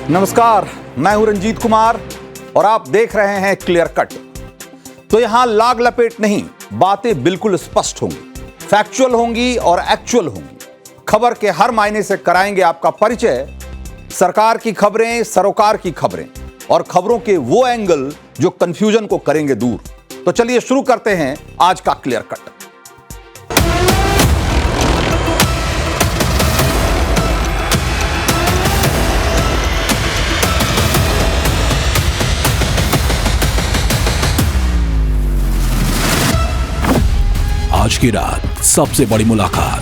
नमस्कार, मैं हूं रंजीत कुमार और आप देख रहे हैं क्लियर कट। तो यहां लाग लपेट नहीं, बातें बिल्कुल स्पष्ट होंगी, फैक्चुअल होंगी और एक्चुअल होंगी। खबर के हर मायने से कराएंगे आपका परिचय, सरकार की खबरें, सरोकार की खबरें और खबरों के वो एंगल जो कंफ्यूजन को करेंगे दूर। तो चलिए शुरू करते हैं आज का क्लियर कट। आज की रात सबसे बड़ी मुलाकात,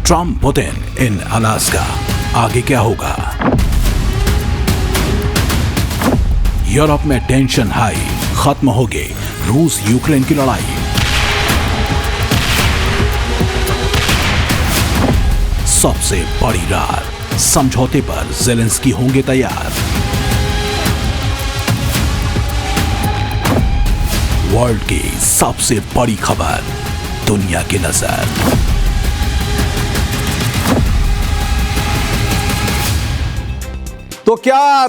ट्रम्प पुतिन इन अलास्का। आगे क्या होगा? यूरोप में टेंशन हाई, खत्म होगी रूस यूक्रेन की लड़ाई। सबसे बड़ी रात, समझौते पर ज़ेलेंस्की होंगे तैयार। वर्ल्ड की सबसे बड़ी खबर, दुनिया की नजर। तो क्या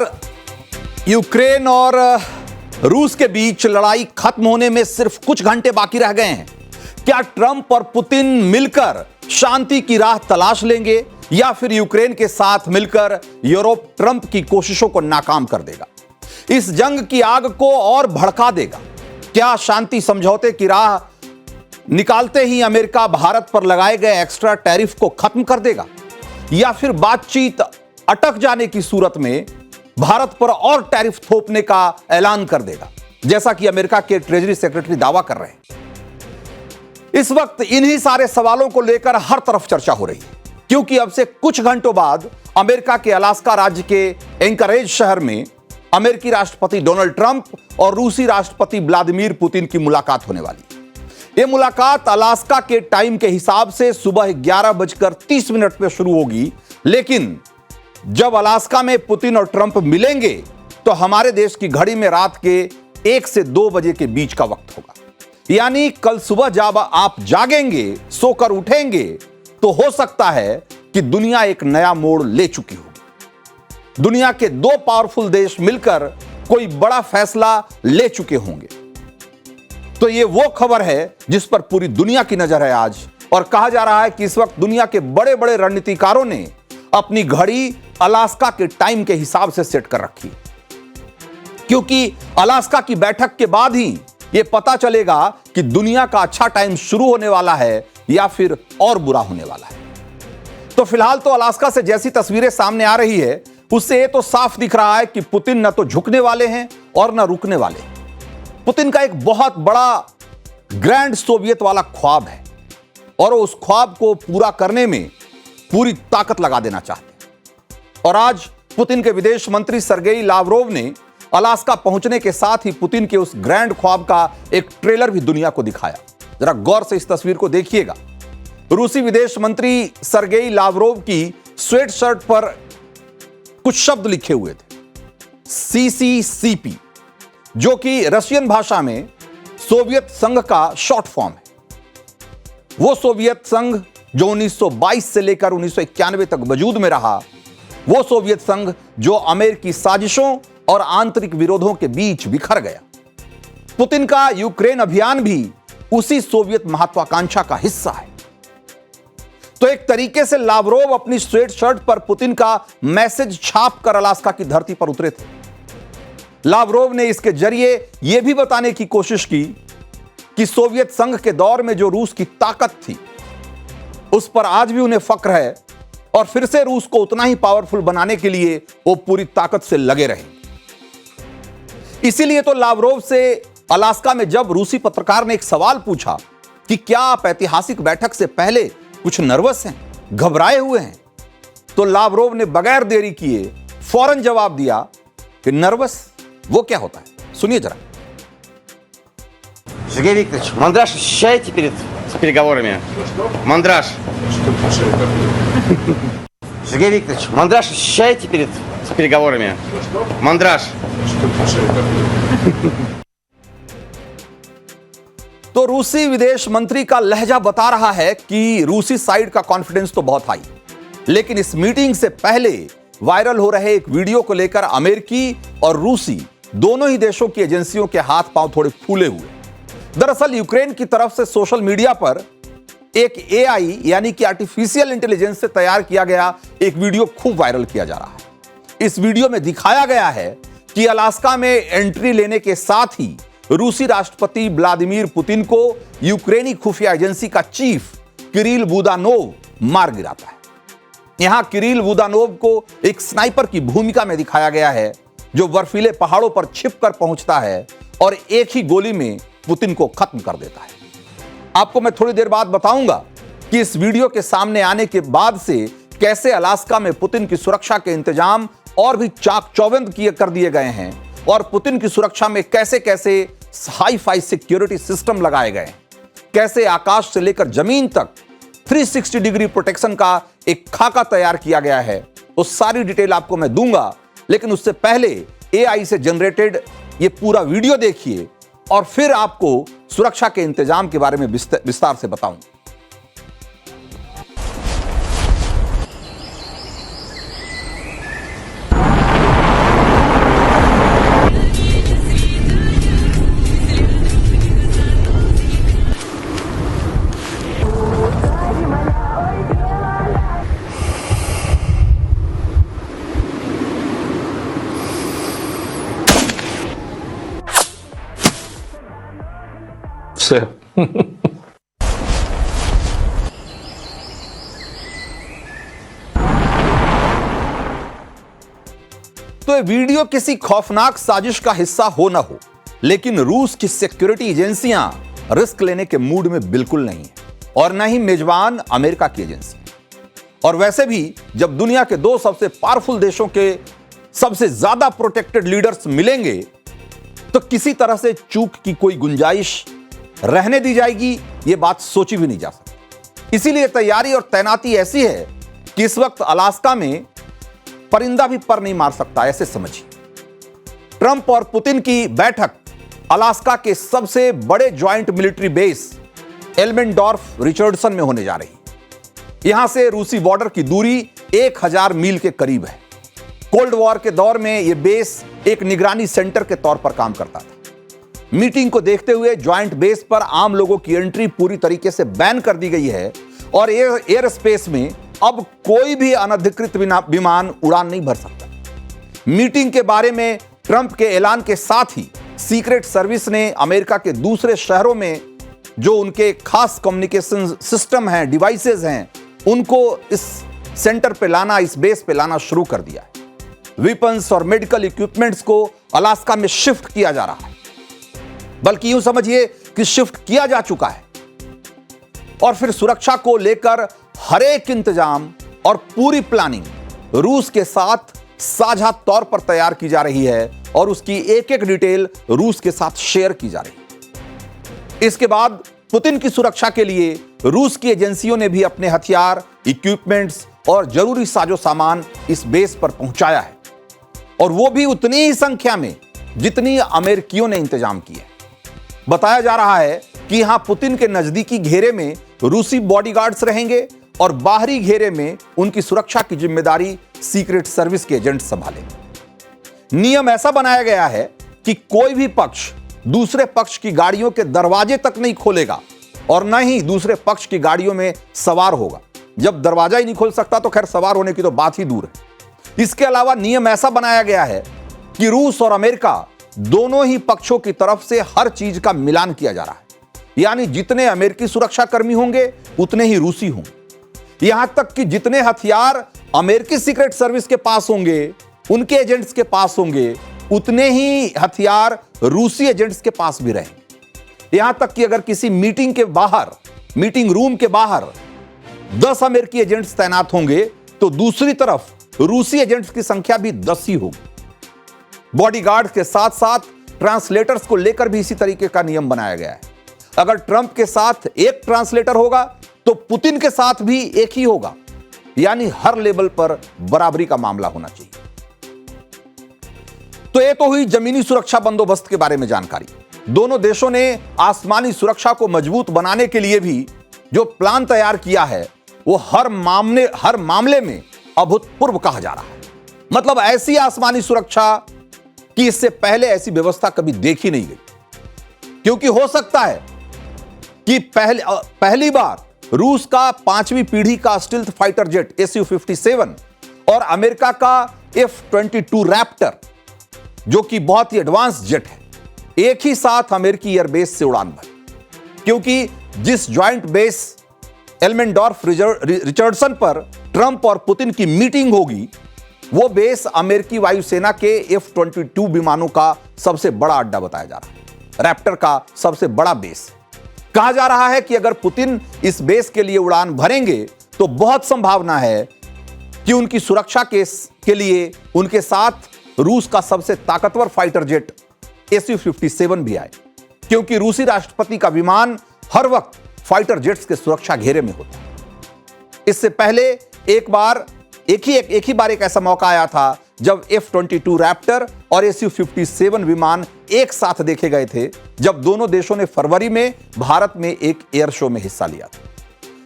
यूक्रेन और रूस के बीच लड़ाई खत्म होने में सिर्फ कुछ घंटे बाकी रह गए हैं? क्या ट्रंप और पुतिन मिलकर शांति की राह तलाश लेंगे या फिर यूक्रेन के साथ मिलकर यूरोप ट्रंप की कोशिशों को नाकाम कर देगा, इस जंग की आग को और भड़का देगा? क्या शांति समझौते की राह निकालते ही अमेरिका भारत पर लगाए गए एक्स्ट्रा टैरिफ को खत्म कर देगा या फिर बातचीत अटक जाने की सूरत में भारत पर और टैरिफ थोपने का ऐलान कर देगा, जैसा कि अमेरिका के ट्रेजरी सेक्रेटरी दावा कर रहे हैं? इस वक्त इन्हीं सारे सवालों को लेकर हर तरफ चर्चा हो रही है, क्योंकि अब से कुछ घंटों बाद अमेरिका के अलास्का राज्य के एंकरेज शहर में अमेरिकी राष्ट्रपति डोनाल्ड ट्रंप और रूसी राष्ट्रपति व्लादिमीर पुतिन की मुलाकात होने वाली है। यह मुलाकात अलास्का के टाइम के हिसाब से सुबह 11:30 पे शुरू होगी, लेकिन जब अलास्का में पुतिन और ट्रंप मिलेंगे तो हमारे देश की घड़ी में रात के 1 से 2 बजे के बीच का वक्त होगा। यानी कल सुबह जब आप जागेंगे, सोकर उठेंगे, तो हो सकता है कि दुनिया एक नया मोड़ ले चुकी हो। दुनिया के 2 पावरफुल देश मिलकर कोई बड़ा फैसला ले चुके होंगे। तो यह वो खबर है जिस पर पूरी दुनिया की नजर है आज, और कहा जा रहा है कि इस वक्त दुनिया के बड़े बड़े रणनीतिकारों ने अपनी घड़ी अलास्का के टाइम के हिसाब से सेट कर रखी, क्योंकि अलास्का की बैठक के बाद ही यह पता चलेगा कि दुनिया का अच्छा टाइम शुरू होने वाला है या फिर और बुरा होने वाला है। तो फिलहाल तो अलास्का से जैसी तस्वीरें सामने आ रही है, उससे ये तो साफ दिख रहा है कि पुतिन न तो झुकने वाले हैं और न रुकने वाले हैं। पुतिन का एक बहुत बड़ा ग्रैंड सोवियत वाला ख्वाब है और उस ख्वाब को पूरा करने में पूरी ताकत लगा देना चाहते हैं। और आज पुतिन के विदेश मंत्री सर्गेई लावरोव ने अलास्का पहुंचने के साथ ही पुतिन के उस ग्रैंड ख्वाब का एक ट्रेलर भी दुनिया को दिखाया। जरा गौर से इस तस्वीर को देखिएगा। रूसी विदेश मंत्री सर्गेई लावरोव की स्वेट शर्ट पर कुछ शब्द लिखे हुए थे, CCCP, जो कि रशियन भाषा में सोवियत संघ का शॉर्ट फॉर्म है। वो सोवियत संघ जो 1922 से लेकर 1991 तक वजूद में रहा, वो सोवियत संघ जो अमेरिकी साजिशों और आंतरिक विरोधों के बीच बिखर गया। पुतिन का यूक्रेन अभियान भी उसी सोवियत महत्वाकांक्षा का हिस्सा है। तो एक तरीके से लावरोव अपनी स्वेट शर्ट पर पुतिन का मैसेज छाप कर अलास्का की धरती पर उतरे थे। लावरोव ने इसके जरिए यह भी बताने की कोशिश की कि सोवियत संघ के दौर में जो रूस की ताकत थी, उस पर आज भी उन्हें फक्र है और फिर से रूस को उतना ही पावरफुल बनाने के लिए वो पूरी ताकत से लगे रहेंगे। इसीलिए तो लावरोव से अलास्का में जब रूसी पत्रकार ने एक सवाल पूछा कि क्या आप ऐतिहासिक बैठक से पहले कुछ नर्वस हैं, घबराए हुए हैं, तो लावरोव ने बगैर देरी किए फौरन जवाब दिया कि नर्वस वो क्या होता है, सुनिए जरा। Сергей Викторович, мандраж ощущаете перед переговорами? Мандраж. Сергей Викторович, мандраж ощущаете перед переговорами? Мандраж. तो रूसी विदेश मंत्री का लहजा बता रहा है कि रूसी साइड का कॉन्फिडेंस तो बहुत हाई, लेकिन इस मीटिंग से पहले वायरल हो रहे एक वीडियो को लेकर अमेरिकी और रूसी दोनों ही देशों की एजेंसियों के हाथ पांव थोड़े फूले हुए। दरअसल यूक्रेन की तरफ से सोशल मीडिया पर एक एआई यानी कि आर्टिफिशियल इंटेलिजेंस से तैयार किया गया एक वीडियो खूब वायरल किया जा रहा है। इस वीडियो में दिखाया गया है कि अलास्का में एंट्री लेने के साथ ही रूसी राष्ट्रपति व्लादिमीर पुतिन को यूक्रेनी खुफिया एजेंसी का चीफ किरिल बुदानोव मार गिराता है। यहां किरिल बुदानोव को एक स्नाइपर की भूमिका में दिखाया गया है, जो बर्फीले पहाड़ों पर छिपकर पहुंचता है और एक ही गोली में पुतिन को खत्म कर देता है। आपको मैं थोड़ी देर बाद बताऊंगा कि इस वीडियो के सामने आने के बाद से कैसे अलास्का में पुतिन की सुरक्षा के इंतजाम और भी चाक चौबंद कर दिए गए हैं और पुतिन की सुरक्षा में कैसे कैसे हाई फाई सिक्योरिटी सिस्टम लगाए गए, कैसे आकाश से लेकर जमीन तक 360 डिग्री प्रोटेक्शन का एक खाका तैयार किया गया है। वो सारी डिटेल आपको मैं दूंगा, लेकिन उससे पहले एआई से जनरेटेड ये पूरा वीडियो देखिए और फिर आपको सुरक्षा के इंतजाम के बारे में विस्तार से बताऊं। Все. तो ये वीडियो किसी खौफनाक साजिश का हिस्सा हो ना हो, लेकिन रूस की सिक्योरिटी एजेंसियां रिस्क लेने के मूड में बिल्कुल नहीं है और न ही मेजबान अमेरिका की एजेंसी। और वैसे भी जब दुनिया के दो सबसे पावरफुल देशों के सबसे ज्यादा प्रोटेक्टेड लीडर्स मिलेंगे तो किसी तरह से चूक की कोई गुंजाइश रहने दी जाएगी, यह बात सोची भी नहीं जा सकती। इसीलिए तैयारी और तैनाती ऐसी है कि इस वक्त अलास्का में परिंदा भी पर नहीं मार सकता, ऐसे समझिए। ट्रंप और पुतिन की बैठक अलास्का के सबसे बड़े ज्वाइंट मिलिट्री बेस एल्मेंडोर्फ रिचर्डसन में होने जा रही है। यहां से रूसी बॉर्डर की दूरी 1000 मील के करीब है। कोल्ड वॉर के दौर में यह बेस एक निगरानी सेंटर के तौर पर काम करता था। मीटिंग को देखते हुए ज्वाइंट बेस पर आम लोगों की एंट्री पूरी तरीके से बैन कर दी गई है और एयर स्पेस में अब कोई भी अनधिकृत विमान उड़ान नहीं भर सकता। मीटिंग के बारे में ट्रंप के ऐलान के साथ ही सीक्रेट सर्विस ने अमेरिका के दूसरे शहरों में जो उनके खास कम्युनिकेशन सिस्टम हैं, डिवाइसेज हैं, उनको इस सेंटर पे लाना, इस बेस पे लाना शुरू कर दिया है। वेपन्स और मेडिकल इक्विपमेंट्स को अलास्का में शिफ्ट किया जा रहा है, बल्कि यूं समझिए कि शिफ्ट किया जा चुका है। और फिर सुरक्षा को लेकर हर एक इंतजाम और पूरी प्लानिंग रूस के साथ साझा तौर पर तैयार की जा रही है और उसकी एक एक डिटेल रूस के साथ शेयर की जा रही है। इसके बाद पुतिन की सुरक्षा के लिए रूस की एजेंसियों ने भी अपने हथियार, इक्विपमेंट्स और जरूरी साजो सामान इस बेस पर पहुंचाया है, और वो भी उतनी ही संख्या में जितनी अमेरिकियों ने इंतजाम किया। बताया जा रहा है कि यहां पुतिन के नजदीकी घेरे में रूसी बॉडीगार्ड्स रहेंगे और बाहरी घेरे में उनकी सुरक्षा की जिम्मेदारी सीक्रेट सर्विस के एजेंट संभालेंगे। नियम ऐसा बनाया गया है कि कोई भी पक्ष दूसरे पक्ष की गाड़ियों के दरवाजे तक नहीं खोलेगा और न ही दूसरे पक्ष की गाड़ियों में सवार होगा। जब दरवाजा ही नहीं खोल सकता तो खैर सवार होने की तो बात ही दूर है। इसके अलावा नियम ऐसा बनाया गया है कि रूस और अमेरिका दोनों ही पक्षों की तरफ से हर चीज का मिलान किया जा रहा है, यानी जितने अमेरिकी सुरक्षा कर्मी होंगे उतने ही रूसी होंगे। यहां तक कि जितने हथियार अमेरिकी सीक्रेट सर्विस के पास होंगे, उनके एजेंट्स के पास होंगे, उतने ही हथियार रूसी एजेंट्स के पास भी रहेंगे। यहां तक कि अगर किसी मीटिंग के बाहर, मीटिंग रूम के बाहर 10 अमेरिकी एजेंट्स तैनात होंगे तो दूसरी तरफ रूसी एजेंट्स की संख्या भी 10 ही होगी। बॉडीगार्ड के साथ साथ ट्रांसलेटर्स को लेकर भी इसी तरीके का नियम बनाया गया है। अगर ट्रंप के साथ एक ट्रांसलेटर होगा तो पुतिन के साथ भी एक ही होगा, यानी हर लेवल पर बराबरी का मामला होना चाहिए। तो ये तो हुई जमीनी सुरक्षा बंदोबस्त के बारे में जानकारी। दोनों देशों ने आसमानी सुरक्षा को मजबूत बनाने के लिए भी जो प्लान तैयार किया है वो हर मामले में अभूतपूर्व कहा जा रहा है। मतलब ऐसी आसमानी सुरक्षा कि इससे पहले ऐसी व्यवस्था कभी देखी नहीं गई, क्योंकि हो सकता है कि पहली बार रूस का 5वीं पीढ़ी का स्टील्थ फाइटर जेट Su-57 और अमेरिका का F-22 रैप्टर, जो कि बहुत ही एडवांस जेट है, एक ही साथ अमेरिकी एयरबेस से उड़ान भरी। क्योंकि जिस ज्वाइंट बेस एल्मेंडोर्फ रिचर्डसन पर ट्रंप और पुतिन की मीटिंग होगी, वो बेस अमेरिकी वायुसेना के F-22 विमानों का सबसे बड़ा अड्डा बताया जा रहा है, रैप्टर का सबसे बड़ा बेस। कहा जा रहा है कि अगर पुतिन इस बेस के लिए उड़ान भरेंगे तो बहुत संभावना है कि उनकी सुरक्षा के लिए उनके साथ रूस का सबसे ताकतवर फाइटर जेट Su-57 भी आए, क्योंकि रूसी राष्ट्रपति का विमान हर वक्त फाइटर जेट्स के सुरक्षा घेरे में होता है। इससे पहले एक ही बार एक ऐसा मौका आया था जब F-22 रैप्टर और Su-57 विमान एक साथ देखे गए थे, जब दोनों देशों ने फरवरी में भारत में एक एयर शो में हिस्सा लिया था।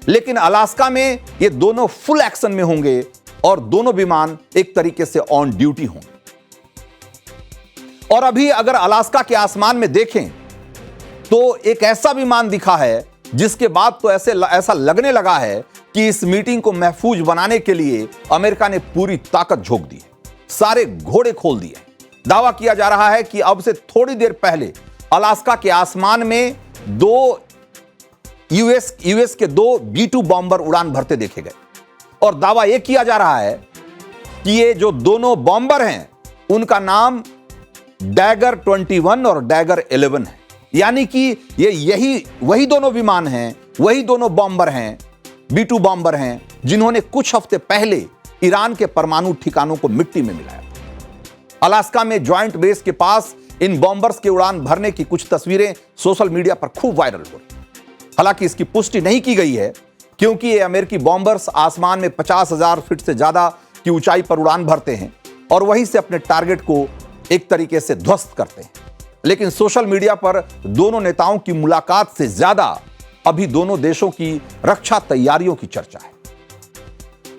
लेकिन अलास्का में ये दोनों फुल एक्शन में होंगे और दोनों विमान एक तरीके से ऑन ड्यूटी होंगे। और अभी अगर अलास्का के आसमान में देखें तो एक ऐसा विमान दिखा है जिसके बाद तो ऐसा लगने लगा है कि इस मीटिंग को महफूज बनाने के लिए अमेरिका ने पूरी ताकत झोंक दी है, सारे घोड़े खोल दिए। दावा किया जा रहा है कि अब से थोड़ी देर पहले अलास्का के आसमान में यूएस के 2 B-2 बॉम्बर उड़ान भरते देखे गए, और दावा यह किया जा रहा है कि ये जो दोनों बॉम्बर हैं उनका नाम डैगर 21 और डैगर 11 है। यानी कि वही दोनों विमान हैं, वही दोनों बॉम्बर हैं, B-2 बॉम्बर हैं, जिन्होंने कुछ हफ्ते पहले ईरान के परमाणु ठिकानों को मिट्टी में मिलाया। अलास्का में ज्वाइंट बेस के पास इन बॉम्बर्स के उड़ान भरने की कुछ तस्वीरें सोशल मीडिया पर खूब वायरल हो रही। हालांकि इसकी पुष्टि नहीं की गई है, क्योंकि ये अमेरिकी बॉम्बर्स आसमान में 50,000 फीट से ज्यादा की ऊंचाई पर उड़ान भरते हैं और वहीं से अपने टारगेट को एक तरीके से ध्वस्त करते हैं। लेकिन सोशल मीडिया पर दोनों नेताओं की मुलाकात से ज्यादा अभी दोनों देशों की रक्षा तैयारियों की चर्चा है।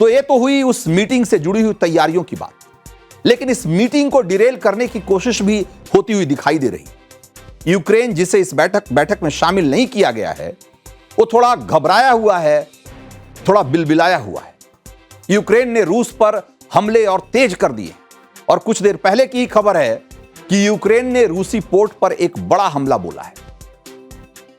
तो ये तो हुई उस मीटिंग से जुड़ी हुई तैयारियों की बात, लेकिन इस मीटिंग को डिरेल करने की कोशिश भी होती हुई दिखाई दे रही। यूक्रेन, जिसे इस बैठक में शामिल नहीं किया गया है, वो थोड़ा घबराया हुआ है, थोड़ा बिलबिलाया हुआ है। यूक्रेन ने रूस पर हमले और तेज कर दिए, और कुछ देर पहले की खबर है कि यूक्रेन ने रूसी पोर्ट पर एक बड़ा हमला बोला है,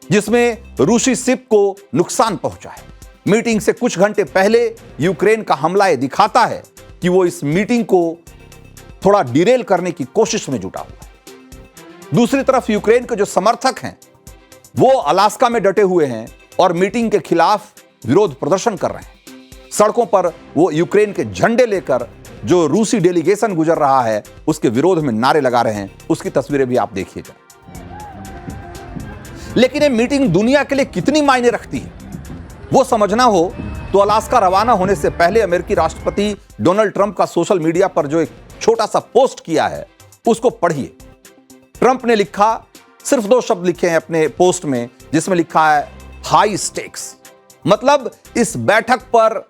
जिसमें रूसी शिप को नुकसान पहुंचा है। मीटिंग से कुछ घंटे पहले यूक्रेन का हमला यह दिखाता है कि वो इस मीटिंग को थोड़ा डिरेल करने की कोशिश में जुटा हुआ है। दूसरी तरफ यूक्रेन के जो समर्थक हैं वो अलास्का में डटे हुए हैं और मीटिंग के खिलाफ विरोध प्रदर्शन कर रहे हैं। सड़कों पर वो यूक्रेन के झंडे लेकर जो रूसी डेलीगेशन गुजर रहा है उसके विरोध में नारे लगा रहे हैं। उसकी तस्वीरें भी आप देखिएगा। लेकिन ये मीटिंग दुनिया के लिए कितनी मायने रखती है वो समझना हो तो अलास्का रवाना होने से पहले अमेरिकी राष्ट्रपति डोनाल्ड ट्रंप का सोशल मीडिया पर जो एक छोटा सा पोस्ट किया है उसको पढ़िए। ट्रंप ने लिखा, सिर्फ 2 शब्द लिखे हैं अपने पोस्ट में, जिसमें लिखा है हाई स्टेक्स। मतलब इस बैठक पर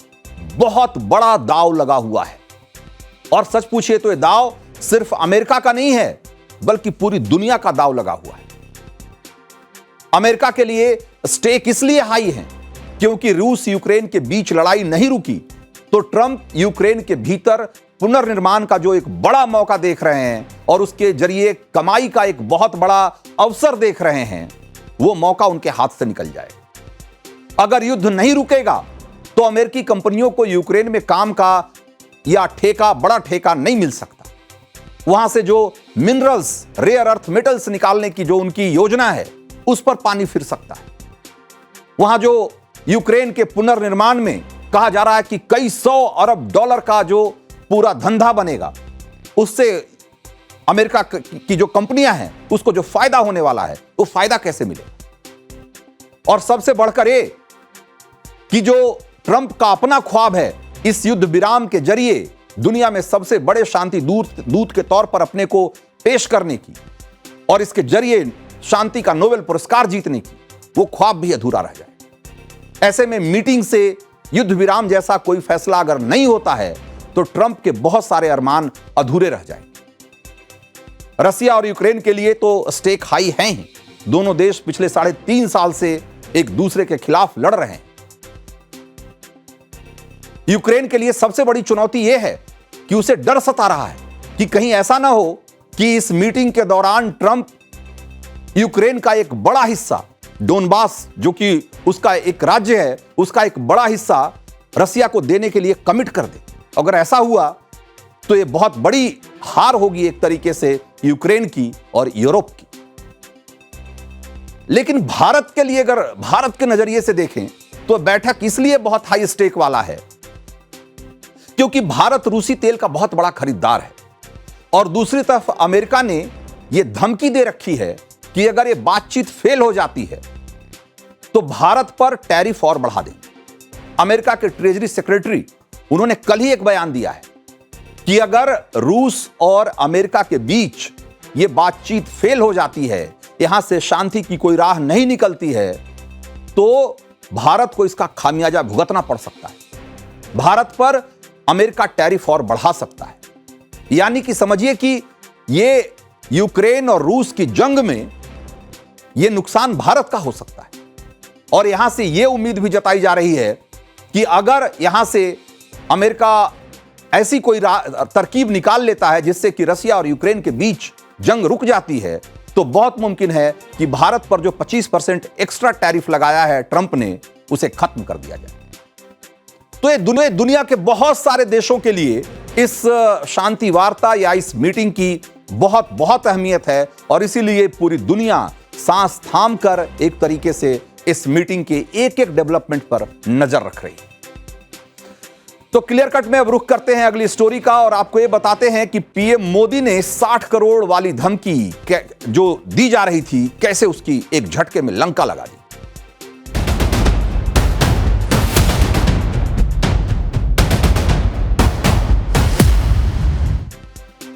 बहुत बड़ा दांव लगा हुआ है, और सच पूछिए तो यह दांव सिर्फ अमेरिका का नहीं है बल्कि पूरी दुनिया का दांव लगा हुआ है। अमेरिका के लिए स्टेक इसलिए हाई है क्योंकि रूस यूक्रेन के बीच लड़ाई नहीं रुकी, तो ट्रंप यूक्रेन के भीतर पुनर्निर्माण का जो एक बड़ा मौका देख रहे हैं और उसके जरिए कमाई का एक बहुत बड़ा अवसर देख रहे हैं, वो मौका उनके हाथ से निकल जाए। अगर युद्ध नहीं रुकेगा तो अमेरिकी कंपनियों को यूक्रेन में काम का या ठेका, बड़ा ठेका नहीं मिल सकता। वहां से जो मिनरल्स, रेयर अर्थ मेटल्स निकालने की जो उनकी योजना है उस पर पानी फिर सकता है। वहां जो यूक्रेन के पुनर्निर्माण में कहा जा रहा है कि कई $100 अरब का जो पूरा धंधा बनेगा, उससे अमेरिका की जो कंपनियां हैं उसको जो फायदा होने वाला है वो फायदा कैसे मिलेगा। और सबसे बढ़कर ये कि जो ट्रंप का अपना ख्वाब है इस युद्ध विराम के जरिए दुनिया में सबसे बड़े शांति दूत के तौर पर अपने को पेश करने की और इसके जरिए शांति का नोबेल पुरस्कार जीतने की, वो ख्वाब भी अधूरा रह जाए। ऐसे में मीटिंग से युद्ध विराम जैसा कोई फैसला अगर नहीं होता है तो ट्रंप के बहुत सारे अरमान अधूरे रह जाएंगे। रसिया और यूक्रेन के लिए तो स्टेक हाई हैं ही। दोनों देश पिछले 3.5 साल से एक दूसरे के खिलाफ लड़ रहे हैं। यूक्रेन के लिए सबसे बड़ी चुनौती यह है कि उसे डर सता रहा है कि कहीं ऐसा ना हो कि इस मीटिंग के दौरान ट्रंप यूक्रेन का एक बड़ा हिस्सा, डोनबास जो कि उसका एक राज्य है, उसका एक बड़ा हिस्सा रसिया को देने के लिए कमिट कर दे। अगर ऐसा हुआ तो यह बहुत बड़ी हार होगी एक तरीके से यूक्रेन की और यूरोप की। लेकिन भारत के लिए अगर भारत के नजरिए से देखें तो बैठक इसलिए बहुत हाई स्टेक वाला है क्योंकि भारत रूसी तेल का बहुत बड़ा खरीदार है और दूसरी तरफ अमेरिका ने यह धमकी दे रखी है कि अगर यह बातचीत फेल हो जाती है तो भारत पर टैरिफ और बढ़ा देंगे। अमेरिका के ट्रेजरी सेक्रेटरी उन्होंने कल ही एक बयान दिया है कि अगर रूस और अमेरिका के बीच यह बातचीत फेल हो जाती है, यहां से शांति की कोई राह नहीं निकलती है, तो भारत को इसका खामियाजा भुगतना पड़ सकता है। भारत पर अमेरिका टैरिफ और बढ़ा सकता है। यानी कि समझिए कि यह यूक्रेन और रूस की जंग में यह नुकसान भारत का हो सकता है। और यहां से यह उम्मीद भी जताई जा रही है कि अगर यहां से अमेरिका ऐसी कोई तरकीब निकाल लेता है जिससे कि रसिया और यूक्रेन के बीच जंग रुक जाती है, तो बहुत मुमकिन है कि भारत पर जो 25% एक्स्ट्रा टैरिफ लगाया है ट्रंप ने, उसे खत्म कर दिया जाए। तो ये दुनिया के बहुत सारे देशों के लिए इस शांति वार्ता या इस मीटिंग की बहुत बहुत अहमियत है और इसीलिए पूरी दुनिया सांस थाम कर एक तरीके से इस मीटिंग के एक एक डेवलपमेंट पर नजर रख रही है। तो क्लियर कट में अब रुख करते हैं अगली स्टोरी का और आपको यह बताते हैं कि पीएम मोदी ने 60 करोड़ वाली धमकी जो दी जा रही थी, कैसे उसकी एक झटके में लंका लगा दी।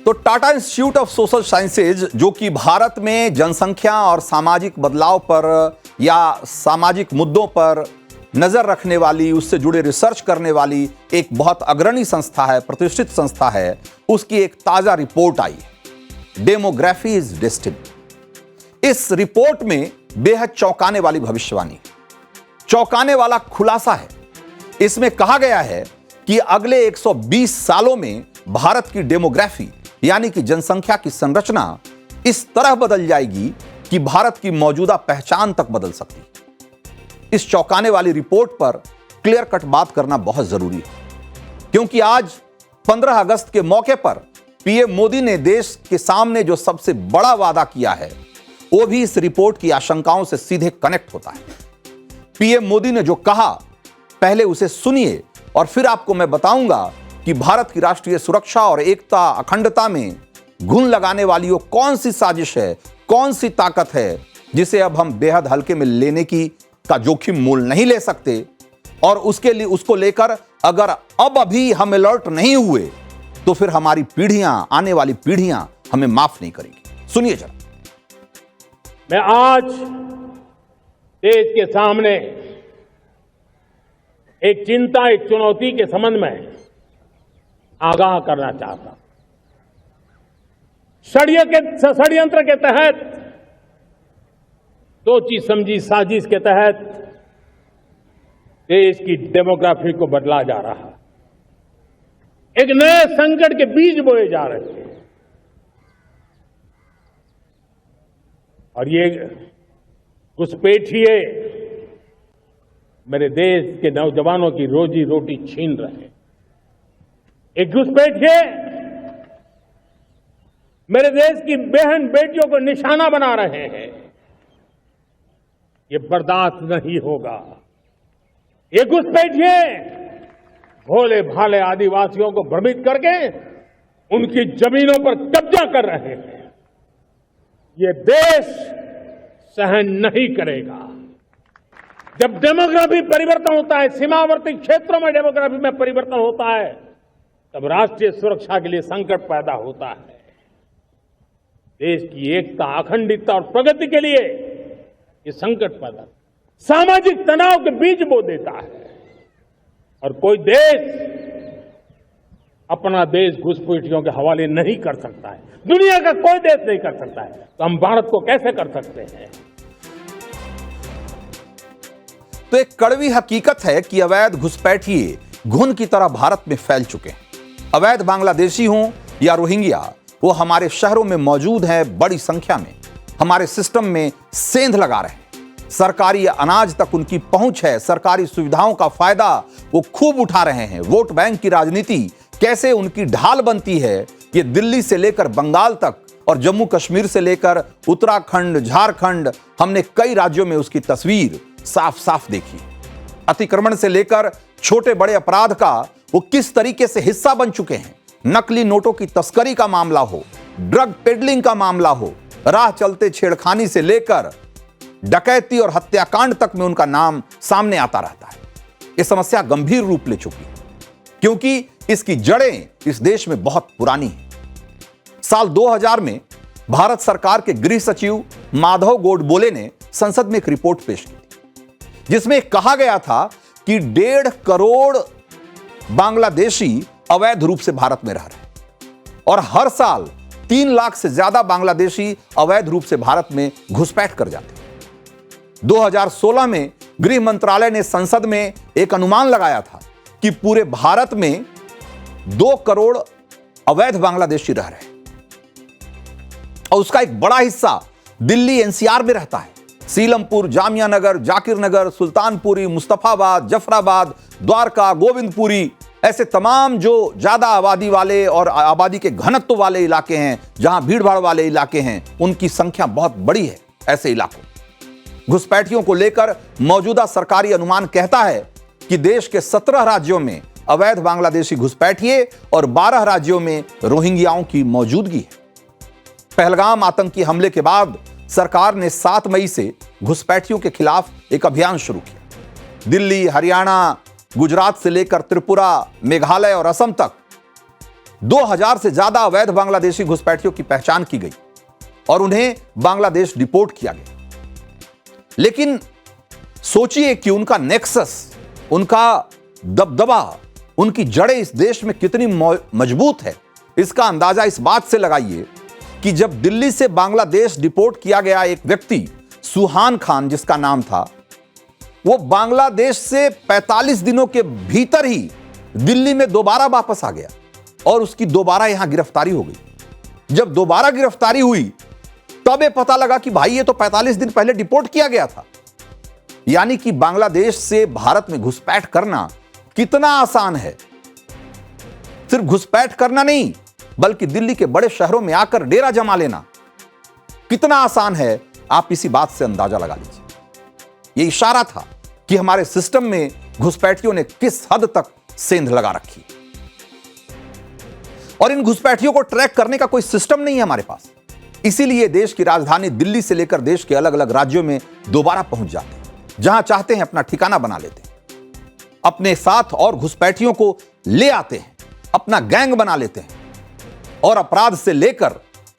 तो Tata institute of social sciences, जो कि भारत में जनसंख्या और सामाजिक बदलाव पर या सामाजिक मुद्दों पर नजर रखने वाली, उससे जुड़े रिसर्च करने वाली एक बहुत अग्रणी संस्था है, प्रतिष्ठित संस्था है, उसकी एक ताजा रिपोर्ट आई है, डेमोग्राफी इज डेस्टिनी। इस रिपोर्ट में बेहद चौंकाने वाली भविष्यवाणी, चौंकाने वाला खुलासा है। इसमें कहा गया है कि अगले 120 सालों में भारत की डेमोग्राफी यानी कि जनसंख्या की संरचना इस तरह बदल जाएगी कि भारत की मौजूदा पहचान तक बदल सकती है। इस चौंकाने वाली रिपोर्ट पर क्लियर कट बात करना बहुत जरूरी है क्योंकि आज 15 अगस्त के मौके पर पीएम मोदी ने देश के सामने जो सबसे बड़ा वादा किया है वो भी इस रिपोर्ट की आशंकाओं से सीधे कनेक्ट होता है। पीएम मोदी ने जो कहा, पहले उसे सुनिए और फिर आपको मैं बताऊंगा कि भारत की राष्ट्रीय सुरक्षा और एकता अखंडता में घुन लगाने वाली वो कौन सी साजिश है, कौन सी ताकत है जिसे अब हम बेहद हल्के में लेने का जोखिम मोल नहीं ले सकते और उसके लिए उसको लेकर अगर अब अभी हम अलर्ट नहीं हुए तो फिर हमारी पीढ़ियां, आने वाली पीढ़ियां हमें माफ नहीं करेंगी। सुनिए जरा। मैं आज देश के सामने एक चिंता, एक चुनौती के संबंध में आगाह करना चाहता हूं। षड्यंत्र के तहत, सोची समझी साजिश के तहत देश की डेमोग्राफी को बदला जा रहा है। एक नए संकट के बीज बोए जा रहे हैं और ये घुसपैठिए मेरे देश के नौजवानों की रोजी रोटी छीन रहे हैं। एक घुसपैठिए मेरे देश की बहन बेटियों को निशाना बना रहे हैं। ये बर्दाश्त नहीं होगा। ये घुसपैठिए भोले भाले आदिवासियों को भ्रमित करके उनकी जमीनों पर कब्जा कर रहे हैं। ये देश सहन नहीं करेगा। जब डेमोग्राफी परिवर्तन होता है, सीमावर्ती क्षेत्रों में डेमोग्राफी में परिवर्तन होता है, तब राष्ट्रीय सुरक्षा के लिए संकट पैदा होता है। देश की एकता, अखंडता और प्रगति के लिए ये संकट पैदा, सामाजिक तनाव के बीज बो देता है। और कोई देश अपना देश घुसपैठियों के हवाले नहीं कर सकता है, दुनिया का कोई देश नहीं कर सकता है, तो हम भारत को कैसे कर सकते हैं? तो एक कड़वी हकीकत है कि अवैध घुसपैठिए घुन की तरह भारत में फैल चुके हैं। अवैध बांग्लादेशी हों या रोहिंग्या, वो हमारे शहरों में मौजूद हैं बड़ी संख्या में, हमारे सिस्टम में सेंध लगा रहे हैं। सरकारी अनाज तक उनकी पहुंच है, सरकारी सुविधाओं का फायदा वो खूब उठा रहे हैं। वोट बैंक की राजनीति कैसे उनकी ढाल बनती है, ये दिल्ली से लेकर बंगाल तक और जम्मू कश्मीर से लेकर उत्तराखंड, झारखंड, हमने कई राज्यों में उसकी तस्वीर साफ साफ देखी। अतिक्रमण से लेकर छोटे बड़े अपराध का वो किस तरीके से हिस्सा बन चुके हैं। नकली नोटों की तस्करी का मामला हो, ड्रग पेडलिंग का मामला हो, राह चलते छेड़खानी से लेकर डकैती और हत्याकांड तक में उनका नाम सामने आता रहता है। यह समस्या गंभीर रूप ले चुकी है क्योंकि इसकी जड़ें इस देश में बहुत पुरानी हैं। साल 2000 में भारत सरकार के गृह सचिव माधव गोडबोले ने संसद में एक रिपोर्ट पेश की थी जिसमें कहा गया था कि 1.5 करोड़ बांग्लादेशी अवैध रूप से भारत में रह रहे हैं और हर साल 3 लाख से ज्यादा बांग्लादेशी अवैध रूप से भारत में घुसपैठ कर जाते हैं। 2016 में गृह मंत्रालय ने संसद में एक अनुमान लगाया था कि पूरे भारत में 2 करोड़ अवैध बांग्लादेशी रह रहे हैं और उसका एक बड़ा हिस्सा दिल्ली एनसीआर में रहता है। सीलमपुर, जामिया नगर, जाकिर नगर, सुल्तानपुरी, मुस्तफाबाद, जफराबाद, द्वारका, गोविंदपुरी, ऐसे तमाम जो ज्यादा आबादी वाले और आबादी के घनत्व वाले इलाके हैं, जहां भीड़ भाड़ वाले इलाके हैं, उनकी संख्या बहुत बड़ी है। ऐसे इलाकों घुसपैठियों को लेकर मौजूदा सरकारी अनुमान कहता है कि देश के 17 राज्यों में अवैध बांग्लादेशी घुसपैठिए और 12 राज्यों में रोहिंग्याओं की मौजूदगी है। पहलगाम आतंकी हमले के बाद सरकार ने 7 मई से घुसपैठियों के खिलाफ एक अभियान शुरू किया। दिल्ली, हरियाणा, गुजरात से लेकर त्रिपुरा, मेघालय और असम तक 2000 से ज्यादा अवैध बांग्लादेशी घुसपैठियों की पहचान की गई और उन्हें बांग्लादेश डिपोर्ट किया गया। लेकिन सोचिए कि उनका नेक्सस, उनका दबदबा, उनकी जड़ें इस देश में कितनी मजबूत है। इसका अंदाजा इस बात से लगाइए कि जब दिल्ली से बांग्लादेश डिपोर्ट किया गया एक व्यक्ति सुहान खान जिसका नाम था, वो बांग्लादेश से 45 दिनों के भीतर ही दिल्ली में दोबारा वापस आ गया और उसकी दोबारा यहां गिरफ्तारी हो गई। जब दोबारा गिरफ्तारी हुई तब ये पता लगा कि भाई ये तो 45 दिन पहले डिपोर्ट किया गया था। यानी कि बांग्लादेश से भारत में घुसपैठ करना कितना आसान है। सिर्फ घुसपैठ करना नहीं, बल्कि दिल्ली के बड़े शहरों में आकर डेरा जमा लेना कितना आसान है, आप इसी बात से अंदाजा लगा लीजिए। यह इशारा था कि हमारे सिस्टम में घुसपैठियों ने किस हद तक सेंध लगा रखी और इन घुसपैठियों को ट्रैक करने का कोई सिस्टम नहीं है हमारे पास। इसीलिए देश की राजधानी दिल्ली से लेकर देश के अलग अलग राज्यों में दोबारा पहुंच जाते हैं, जहां चाहते हैं अपना ठिकाना बना लेते हैं, अपने साथ और घुसपैठियों को ले आते हैं, अपना गैंग बना लेते हैं और अपराध से लेकर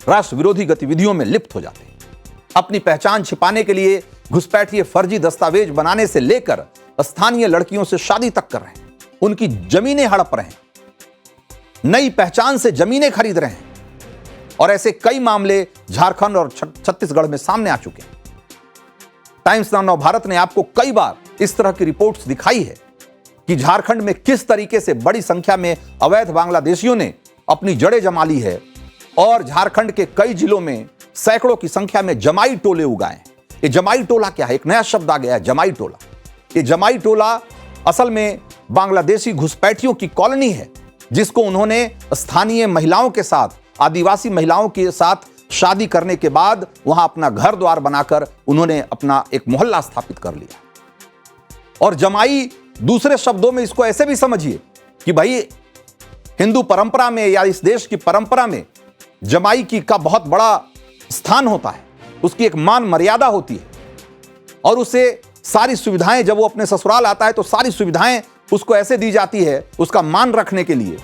राष्ट्र विरोधी गतिविधियों में लिप्त हो जाते हैं। अपनी पहचान छिपाने के लिए घुसपैठिए फर्जी दस्तावेज बनाने से लेकर स्थानीय लड़कियों से शादी तक कर रहे हैं, उनकी जमीनें हड़प रहे हैं, नई पहचान से जमीनें खरीद रहे हैं और ऐसे कई मामले झारखंड और छत्तीसगढ़ में सामने आ चुके हैं। टाइम्स नाउ भारत ने आपको कई बार इस तरह की रिपोर्ट्स दिखाई है कि झारखंड में किस तरीके से बड़ी संख्या में अवैध बांग्लादेशियों ने अपनी जड़ें जमा ली है और झारखंड के कई जिलों में सैकड़ों की संख्या में जमाई टोले उगाए हैं। ये जमाई टोला क्या है? एक नया शब्द आ गया है, जमाई टोला। ये जमाई टोला असल में बांग्लादेशी घुसपैठियों की कॉलोनी है जिसको उन्होंने स्थानीय महिलाओं के साथ, आदिवासी महिलाओं के साथ शादी करने के बाद वहां अपना घर द्वार बनाकर उन्होंने अपना एक मोहल्ला स्थापित कर लिया। और जमाई, दूसरे शब्दों में इसको ऐसे भी समझिए कि भाई हिंदू परंपरा में या इस देश की परंपरा में जमाई का बहुत बड़ा स्थान होता है, उसकी एक मान मर्यादा होती है और उसे सारी सुविधाएं, जब वो अपने ससुराल आता है तो सारी सुविधाएं उसको ऐसे दी जाती है उसका मान रखने के लिए।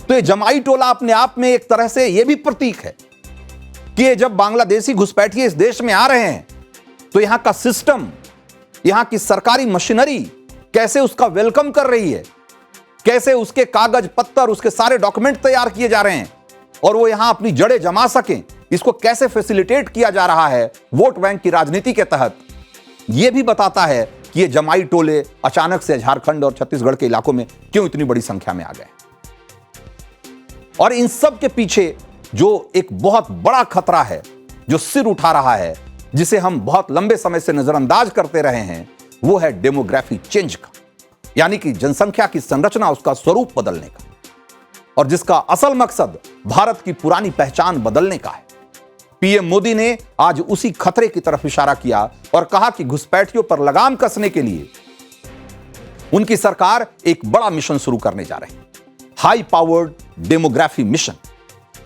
तो ये जमाई टोला अपने आप में एक तरह से यह भी प्रतीक है कि जब बांग्लादेशी घुसपैठिए इस देश में आ रहे हैं तो यहां का सिस्टम, यहां की सरकारी मशीनरी कैसे उसका वेलकम कर रही है, कैसे उसके कागज पत्तर, उसके सारे डॉक्यूमेंट तैयार किए जा रहे हैं और वो यहां अपनी जड़ें जमा सकें, इसको कैसे फैसिलिटेट किया जा रहा है वोट बैंक की राजनीति के तहत, यह भी बताता है कि ये जमाई टोले अचानक से झारखंड और छत्तीसगढ़ के इलाकों में क्यों इतनी बड़ी संख्या में आ गए। और इन सब के पीछे जो एक बहुत बड़ा खतरा है, जो सिर उठा रहा है, जिसे हम बहुत लंबे समय से नजरअंदाज करते रहे हैं, वो है डेमोग्राफी चेंज का, यानी कि जनसंख्या की संरचना, उसका स्वरूप बदलने का, और जिसका असल मकसद भारत की पुरानी पहचान बदलने का है। पीएम मोदी ने आज उसी खतरे की तरफ इशारा किया और कहा कि घुसपैठियों पर लगाम कसने के लिए उनकी सरकार एक बड़ा मिशन शुरू करने जा रही है, हाई पावर्ड डेमोग्राफी मिशन,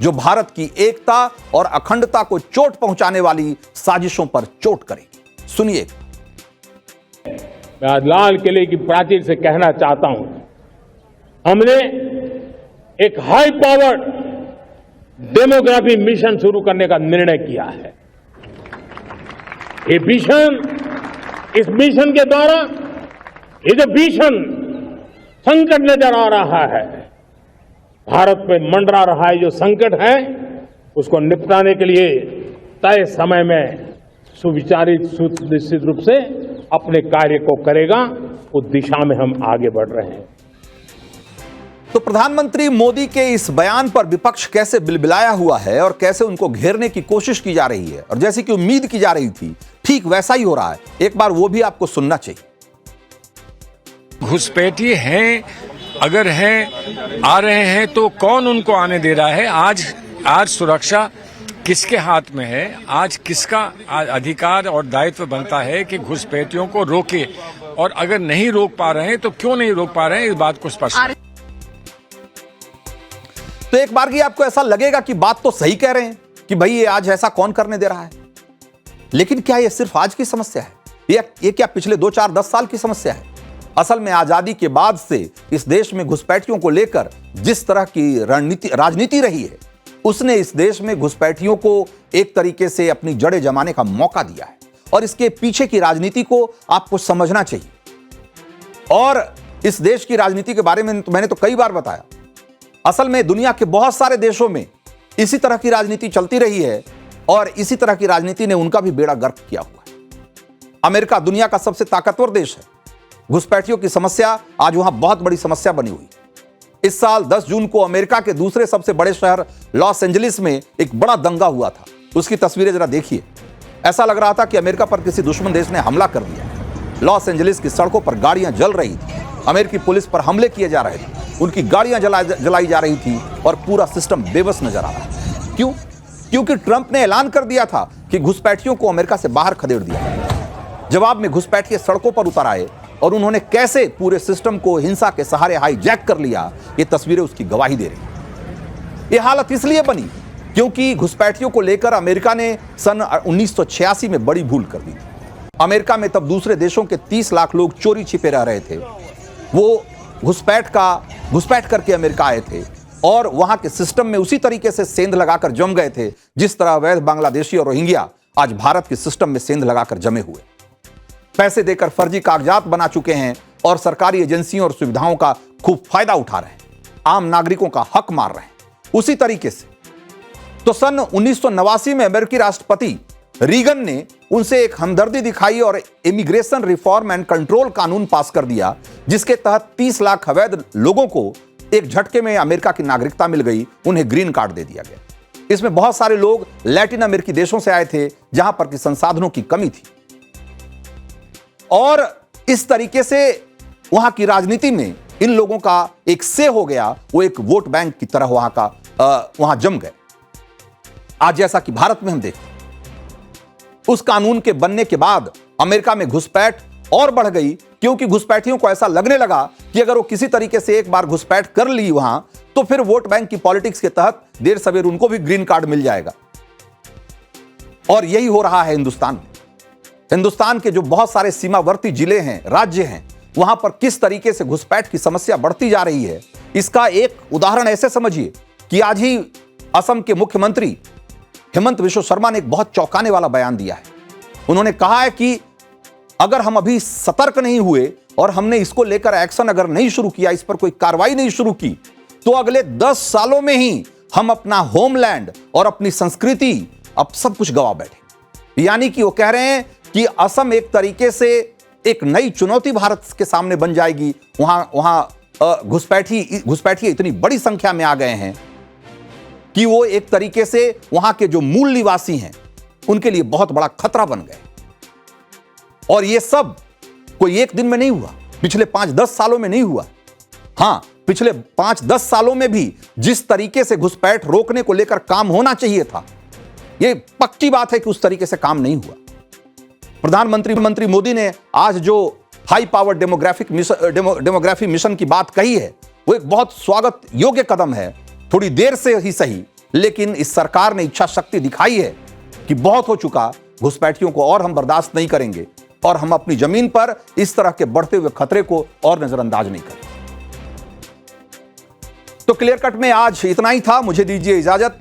जो भारत की एकता और अखंडता को चोट पहुंचाने वाली साजिशों पर चोट करेगी। सुनिए। मैं आज लाल किले की प्राचीर से कहना चाहता हूं, हमने एक हाई पावर्ड डेमोग्राफी मिशन शुरू करने का निर्णय किया है। ये मिशन, इस मिशन के द्वारा ये जो भीषण संकट नजर आ रहा है, भारत में मंडरा रहा है जो संकट है, उसको निपटाने के लिए तय समय में सुविचारित सुनिश्चित रूप से अपने कार्य को करेगा। उस दिशा में हम आगे बढ़ रहे हैं। तो प्रधानमंत्री मोदी के इस बयान पर विपक्ष कैसे बिलबिलाया हुआ है और कैसे उनको घेरने की कोशिश की जा रही है, और जैसी कि उम्मीद की जा रही थी ठीक वैसा ही हो रहा है। एक बार वो भी आपको सुनना चाहिए। घुसपैठिए हैं, अगर हैं, आ रहे हैं तो कौन उनको आने दे रहा है? आज सुरक्षा किसके हाथ में है? आज किसका अधिकार और दायित्व बनता है कि घुसपैठियों को रोके, और अगर नहीं रोक पा रहे हैं तो क्यों नहीं रोक पा रहे हैं, इस बात को स्पष्ट। तो एक बार की आपको ऐसा लगेगा कि बात तो सही कह रहे हैं कि भाई ये आज ऐसा कौन करने दे रहा है, लेकिन क्या ये सिर्फ आज की समस्या है? ये क्या पिछले 2, 4, 10 साल की समस्या है? असल में आजादी के बाद से इस देश में घुसपैठियों को लेकर जिस तरह की राजनीति रही है, उसने इस देश में घुसपैठियों को एक तरीके से अपनी जड़ें जमाने का मौका दिया है, और इसके पीछे की राजनीति को आपको समझना चाहिए। और इस देश की राजनीति के बारे में मैंने तो कई बार बताया, असल में दुनिया के बहुत सारे देशों में इसी तरह की राजनीति चलती रही है, और इसी तरह की राजनीति ने उनका भी बेड़ा गर्क किया हुआ है। अमेरिका दुनिया का सबसे ताकतवर देश है, घुसपैठियों की समस्या आज वहां बहुत बड़ी समस्या बनी हुई। इस साल 10 जून को अमेरिका के दूसरे सबसे बड़े शहर लॉस एंजलिस में एक बड़ा दंगा हुआ था। उसकी तस्वीरें जरा देखिए। ऐसा लग रहा था कि अमेरिका पर किसी दुश्मन देश ने हमला कर दिया। लॉस एंजलिस की सड़कों पर गाड़ियां जल रही थी, अमेरिकी पुलिस पर हमले किए जा रहे थे, उनकी गाड़ियां जलाई जा रही थी, और पूरा सिस्टम बेबस नजर आ रहा था। क्यों? क्योंकि ट्रंप ने ऐलान कर दिया था कि घुसपैठियों को अमेरिका से बाहर खदेड़ दिया। जवाब में घुसपैठिए सड़कों पर उतर आए, और उन्होंने कैसे पूरे सिस्टम को हिंसा के सहारे हाईजैक कर लिया, ये तस्वीरें उसकी गवाही दे रही। ये हालत इसलिए बनी क्योंकि घुसपैठियों को लेकर अमेरिका ने सन 1986 में बड़ी भूल कर दी थी। अमेरिका में तब दूसरे देशों के 30 लाख लोग चोरी छिपे रह रहे थे। वो घुसपैठ करके अमेरिका आए थे, और वहां के सिस्टम में उसी तरीके से सेंध लगाकर जम गए थे जिस तरह अवैध बांग्लादेशी और रोहिंग्या आज भारत के सिस्टम में सेंध लगाकर जमे हुए, पैसे देकर फर्जी कागजात बना चुके हैं, और सरकारी एजेंसियों और सुविधाओं का खूब फायदा उठा रहे हैं, आम नागरिकों का हक मार रहे हैं। उसी तरीके से तो सन 1989 में अमेरिकी राष्ट्रपति रीगन ने उनसे एक हमदर्दी दिखाई और इमिग्रेशन रिफॉर्म एंड कंट्रोल कानून पास कर दिया, जिसके तहत 30 लाख अवैध लोगों को एक झटके में अमेरिका की नागरिकता मिल गई, उन्हें ग्रीन कार्ड दे दिया गया। इसमें बहुत सारे लोग लैटिन अमेरिकी देशों से आए थे, जहां पर कि संसाधनों की कमी थी, और इस तरीके से वहां की राजनीति में इन लोगों का एक से हो गया, वो एक वोट बैंक की तरह वहां जम गए। आज जैसा कि भारत में हम देखते हैं, उस कानून के बनने के बाद अमेरिका में घुसपैठ और बढ़ गई, क्योंकि घुसपैठियों को ऐसा लगने लगा कि अगर वो किसी तरीके से एक बार घुसपैठ कर ली वहां, तो फिर वोट बैंक की पॉलिटिक्स के तहत देर सवेर उनको भी ग्रीन कार्ड मिल जाएगा। और यही हो रहा है हिंदुस्तान में। हिंदुस्तान के जो बहुत सारे सीमावर्ती जिले हैं, राज्य हैं, वहां पर किस तरीके से घुसपैठ की समस्या बढ़ती जा रही है, इसका एक उदाहरण ऐसे समझिए कि आज ही असम के मुख्यमंत्री हेमंत बिश्व शर्मा ने एक बहुत चौंकाने वाला बयान दिया है। उन्होंने कहा है कि अगर हम अभी सतर्क नहीं हुए और हमने इसको लेकर एक्शन अगर नहीं शुरू किया, इस पर कोई कार्रवाई नहीं शुरू की, तो अगले 10 सालों में ही हम अपना होमलैंड और अपनी संस्कृति अब सब कुछ गवा बैठे। यानी कि वो कह रहे हैं कि असम एक तरीके से एक नई चुनौती भारत के सामने बन जाएगी। वहां घुसपैठी इतनी बड़ी संख्या में आ गए हैं कि वो एक तरीके से वहां के जो मूल निवासी हैं उनके लिए बहुत बड़ा खतरा बन गए। और ये सब कोई एक दिन में नहीं हुआ, पिछले 5-10 सालों में नहीं हुआ। हां, पिछले 5-10 सालों में भी जिस तरीके से घुसपैठ रोकने को लेकर काम होना चाहिए था, यह पक्की बात है कि उस तरीके से काम नहीं हुआ। प्रधानमंत्री मोदी ने आज जो हाई पावर डेमोग्राफी मिशन की बात कही है, वो एक बहुत स्वागत योग्य कदम है। थोड़ी देर से ही सही, लेकिन इस सरकार ने इच्छा शक्ति दिखाई है कि बहुत हो चुका, घुसपैठियों को और हम बर्दाश्त नहीं करेंगे और हम अपनी जमीन पर इस तरह के बढ़ते हुए खतरे को और नजरअंदाज नहीं करेंगे। तो क्लियर कट में आज इतना ही था। मुझे दीजिए इजाजत।